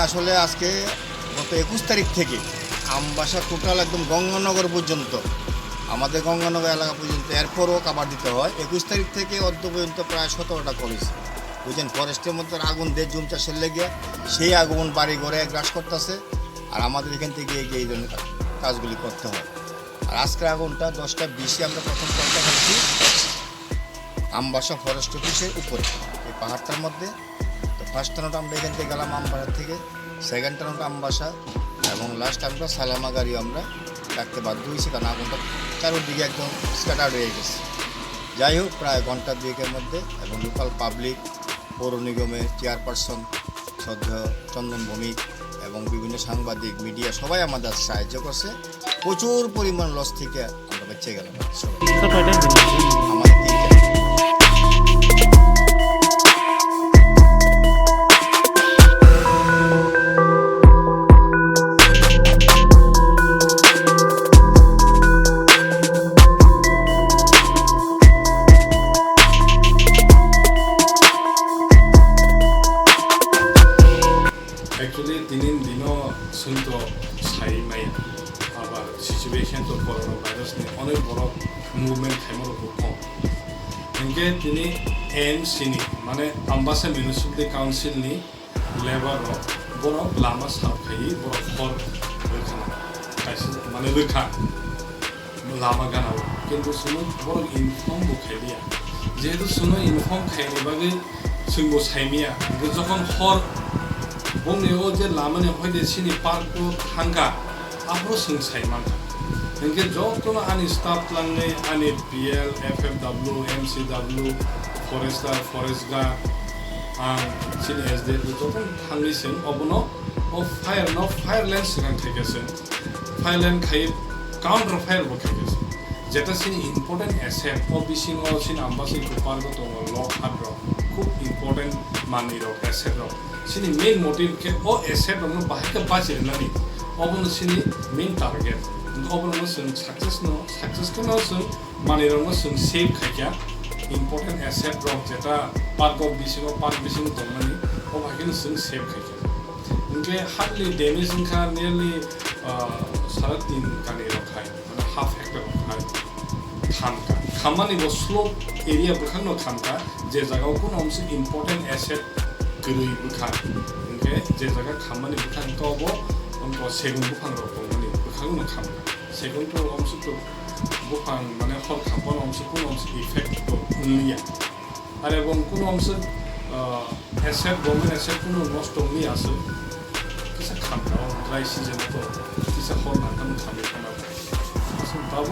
আসলে আজকে গত 21 তারিখ থেকে আমবাসা টোটাল একদম গঙ্গানগর পর্যন্ত, আমাদের গঙ্গানগর এলাকা পর্যন্ত এরপরও কাবার দিতে হয়। 21 তারিখ থেকে অদ্য পর্যন্ত প্রায় 17টা কলেজ বুঝছেন, ফরেস্টের মধ্যে আগুন দিয়ে জুম চাষের লেগে সেই আগুন বাড়ি ঘরে গ্রাস করতেছে। আর আমাদের এখান থেকে এগিয়ে এই ধরনের কাজগুলি করতে হয়। আর আজকের আগুনটা 10টা 20-এ আমরা প্রথম কলটা করছি আমবাসা ফরেস্ট অফিসের উপরে এই পাহাড়টার মধ্যে। তো ফার্স্ট টানোটা আমরা এখান থেকে গেলাম আমবাসা থেকে, সেকেন্ড টানোটা আমবাসা, এবং লাস্ট আমরা সালামা গাড়িও আমরা রাখতে বাধ্য হয়েছি, কারণ আগুনটা চারোদিকে একদম স্ক্যাটার্ড হয়ে গেছে। যাই হোক, প্রায় ঘন্টা দুয়েকের মধ্যে এবং লোকাল পাবলিক, পৌর নিগমের চেয়ারপারসন শ্রদ্ধেয় চন্দন ভৌমিক এবং বিভিন্ন সাংবাদিক, মিডিয়া সবাই আমাদের সাহায্য করছে। প্রচুর পরিমাণ লস থেকে আমরা বেঁচে গেলাম। আমাদের 3টা। Actually, dino sunto sai mai abar situation to coronavirus ni onek boro movement thaimor ko. Engge tini ANC ni mane Ambassa Municipality Council ni labor boro lama sab khai boro khor rekhana. Kaise mane rekha lama gana kintu suno boro inform bo khailia. Jehetu suno inform khaini bage sungbo saimia jokhon khor বংনিও যে লামানে হইতে সিনি পার্কো থাঙ্গা Afro Singh Saiman NK যতন আনি staff লাংনে আনি PL এফএফডব্লিউ এমসিডব্লিউ Forster forest guard আং সিনি SD যতন থাংনিসিং অবনো ও fire line সিগাং থাকেছে fire line খাই counter fire বো থাকেছে যেটা সিনি ইম্পর্টেন্ট অ্যাসেট ও বিসিং ও সিনি আমবাসি পার্কো তো লক হাদ্র খুব ইম্পর্টেন্ট মানি রক অ্যাসেট রক sini main motive ke o asset ong bahika bajir nani obon sini main target obon no sun success ke no sun mani rong sun save khaikya important asset rok jeta park bising donani o bahika sun save khaikya unke hardly damage kha nearly 3.5 kani rokhai mane half hectare rokhai thamka khamani bo slope area bukhang no thamka je jaga ko omse important asset 그루이 북한 이게 제자가 가만히 북한 거고 또 세군 북한 거고 뭐니 북한은 감 세군도 엄숙도 북한 만에 헐 감번 엄숙 군 엄숙 이펙트도 의미야 아래 본 군 엄숙 에셋 보면 에셋 군은 most only 아스 그래서 감다 드라이 시즌도 그래서 헐 나타는 감이 하나 무슨 바보